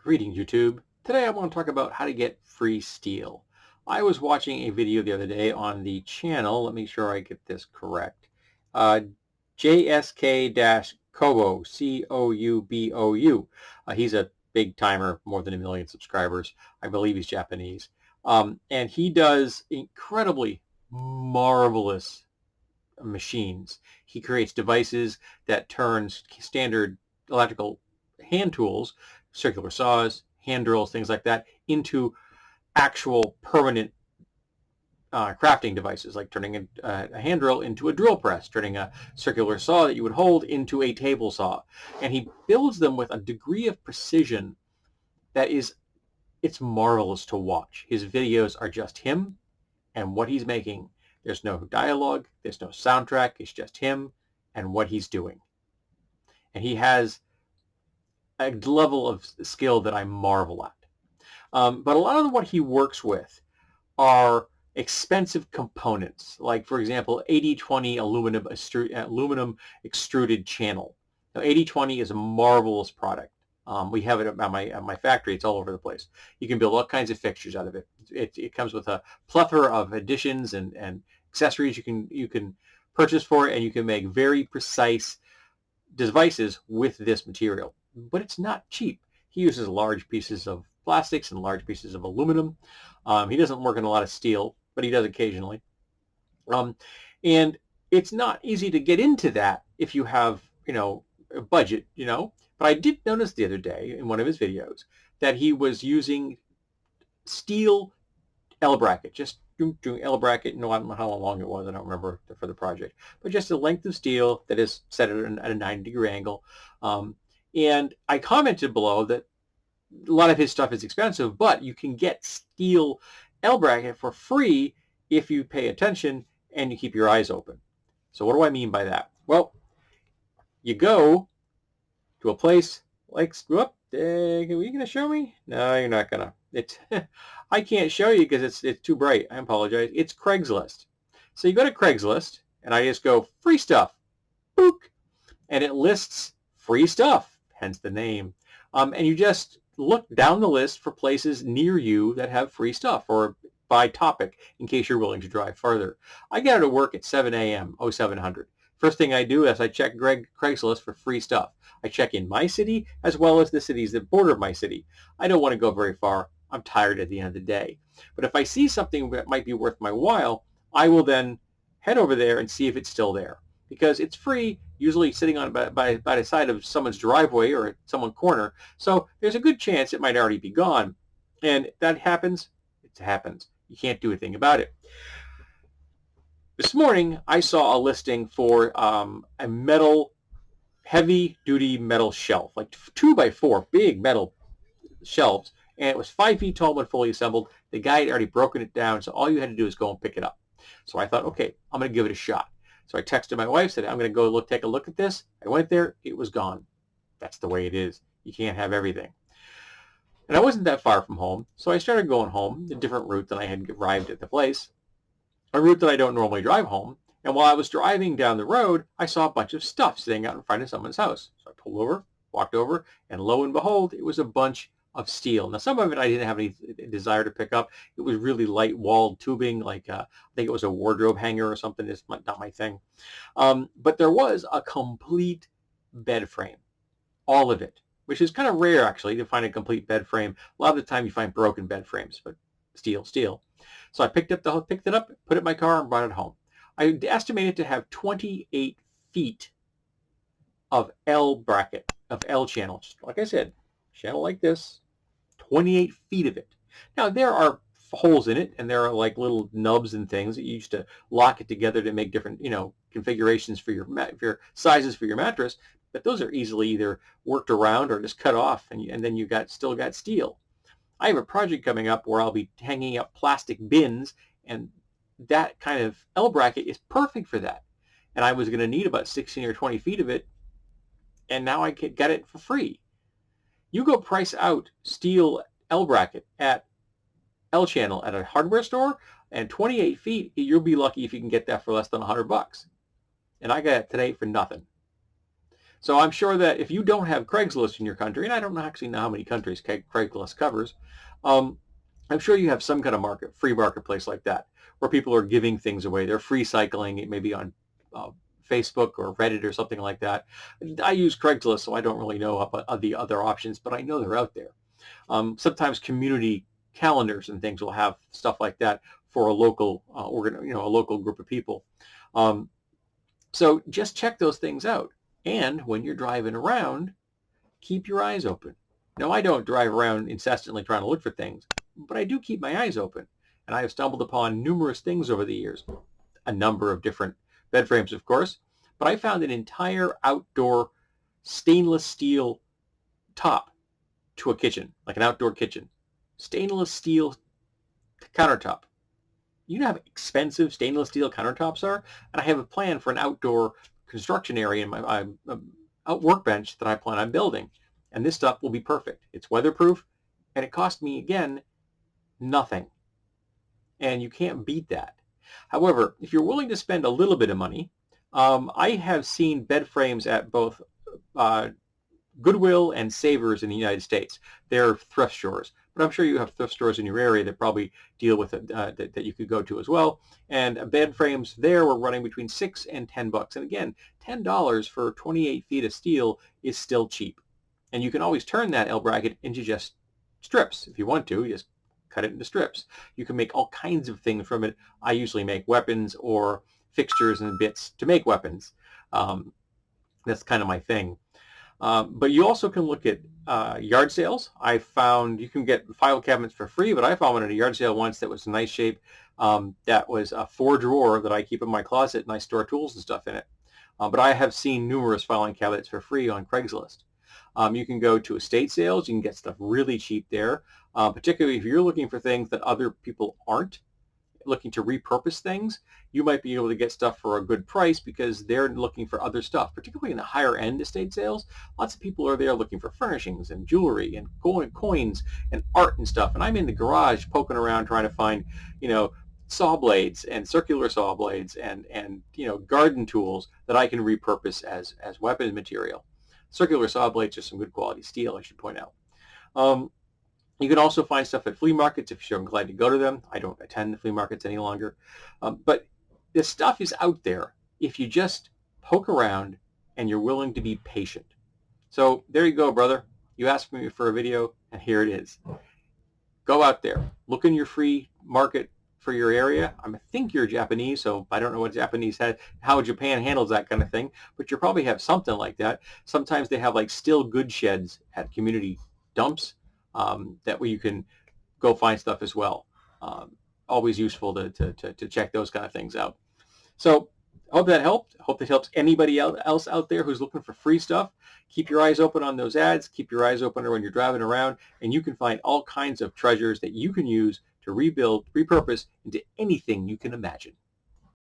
Greetings, YouTube. Today I want to talk about how to get free steel. I was watching a video the other day on the channel. Let me make sure I get this correct. JSK-Kobo, C-O-U-B-O-U. He's a big timer, more than 1 million subscribers. I believe he's Japanese. And he does incredibly marvelous machines. He creates devices that turns standard electrical hand tools, circular saws, hand drills, things like that, into actual permanent crafting devices, like turning a hand drill into a drill press, turning a circular saw that you would hold into a table saw. And he builds them with a degree of precision that it's marvelous to watch. His videos are just him and what he's making. There's no dialogue, there's no soundtrack, it's just him and what he's doing. And he has a level of skill that I marvel at. But a lot of what he works with are expensive components, like, for example, 80-20 aluminum extruded channel. Now, 80-20 is a marvelous product. We have it at my factory. It's all over the place. You can build all kinds of fixtures out of it. It comes with a plethora of additions and accessories you can purchase for it, and you can make very precise devices with this material. But it's not cheap. He uses large pieces of plastics and large pieces of aluminum. He doesn't work in a lot of steel, but he does occasionally. And it's not easy to get into that if you have, a budget, But I did notice the other day in one of his videos that he was using steel L bracket, just doing L bracket. I don't know how long it was. I don't remember for the project, but just a length of steel that is set at a 90-degree angle. And I commented below that a lot of his stuff is expensive, but you can get steel L bracket for free if you pay attention and you keep your eyes open. So what do I mean by that? Well, you go to a place like, whoop, are you going to show me? No, you're not going to. I can't show you because it's too bright. I apologize. It's Craigslist. So you go to Craigslist, and I just go, free stuff. Book. And it lists free stuff, hence the name. And you just look down the list for places near you that have free stuff, or by topic, in case you're willing to drive further. I get out of work at 7 a.m., 0700. First thing I do is I check Craigslist for free stuff. I check in my city as well as the cities that border my city. I don't want to go very far. I'm tired at the end of the day. But if I see something that might be worth my while, I will then head over there and see if it's still there. Because it's free, usually sitting on by the side of someone's driveway or someone's corner. So there's a good chance it might already be gone. And if that happens, it happens. You can't do a thing about it. This morning, I saw a listing for a metal, heavy-duty metal shelf, like 2x4, big metal shelves, and it was 5 feet tall when fully assembled. The guy had already broken it down, so all you had to do is go and pick it up. So I thought, okay, I'm going to give it a shot. So I texted my wife, said, I'm going to go take a look at this. I went there, it was gone. That's the way it is. You can't have everything. And I wasn't that far from home, so I started going home, a different route than I had arrived at the place, a route that I don't normally drive home. And while I was driving down the road, I saw a bunch of stuff sitting out in front of someone's house. So I pulled over, walked over, and lo and behold, it was a bunch of steel. Now, some of it I didn't have any desire to pick up. It was really light walled tubing, like I think it was a wardrobe hanger or something. It's not my thing. But there was a complete bed frame, all of it, which is kind of rare, actually, to find a complete bed frame. A lot of the time you find broken bed frames, but steel. So I picked it up, put it in my car, and brought it home. I estimated to have 28 feet of L bracket, of L channel. Just like I said, channel like this, 28 feet of it. Now, there are holes in it, and there are like little nubs and things that you used to lock it together to make different, configurations for your sizes for your mattress. But those are easily either worked around or just cut off, and then you still got steel. I have a project coming up where I'll be hanging up plastic bins, and that kind of L bracket is perfect for that. And I was going to need about 16 or 20 feet of it, and now I can get it for free. You go price out steel L bracket at L channel at a hardware store, and 28 feet, you'll be lucky if you can get that for less than $100. And I got it today for nothing. So I'm sure that if you don't have Craigslist in your country, and I don't actually know how many countries Craigslist covers, um, I'm sure you have some kind of free marketplace like that, where people are giving things away. They're free cycling. It may be on uh, Facebook or Reddit or something like that. I use Craigslist, so I don't really know about the other options, but I know they're out there. Sometimes community calendars and things will have stuff like that for a local a local group of people. Um, so just check those things out. And when you're driving around, keep your eyes open. Now, I don't drive around incessantly trying to look for things, but I do keep my eyes open. And I have stumbled upon numerous things over the years, a number of different bed frames, of course, but I found an entire outdoor stainless steel top to a kitchen, like an outdoor kitchen. Stainless steel countertop. You know how expensive stainless steel countertops are? And I have a plan for an outdoor construction area in my out workbench that I plan on building. And this stuff will be perfect. It's weatherproof, and it cost me, again, nothing. And you can't beat that. However, if you're willing to spend a little bit of money, I have seen bed frames at both Goodwill and Savers in the United States. They're thrift stores, but I'm sure you have thrift stores in your area that probably deal with it, that you could go to as well. And bed frames there were running between $6 and $10. And again, $10 for 28 feet of steel is still cheap. And you can always turn that L bracket into just strips if you want to. You just cut it into strips. You can make all kinds of things from it. I usually make weapons or fixtures and bits to make weapons. That's kind of my thing. But you also can look at yard sales. I found you can get file cabinets for free, but I found one at a yard sale once that was in nice shape. That was a 4-drawer that I keep in my closet, and I store tools and stuff in it. But I have seen numerous filing cabinets for free on Craigslist. You can go to estate sales. You can get stuff really cheap there, particularly if you're looking for things that other people aren't looking to repurpose things. You might be able to get stuff for a good price because they're looking for other stuff, particularly in the higher end estate sales. Lots of people are there looking for furnishings and jewelry and coins and art and stuff. And I'm in the garage poking around trying to find, saw blades and circular saw blades and garden tools that I can repurpose as weapon material. Circular saw blades are some good quality steel, I should point out. You can also find stuff at flea markets if you're glad to go to them. I don't attend the flea markets any longer. But this stuff is out there if you just poke around and you're willing to be patient. So there you go, brother. You asked me for a video, and here it is. Go out there. Look in your free market for your area. I think you're Japanese, so I don't know what Japanese has, how Japan handles that kind of thing, but you probably have something like that. Sometimes they have like still good sheds at community dumps. That way you can go find stuff as well. Always useful to check those kind of things out. So I hope that helped. I hope that helps anybody else out there who's looking for free stuff. Keep your eyes open on those ads. Keep your eyes open when you're driving around, and you can find all kinds of treasures that you can use to repurpose into anything you can imagine.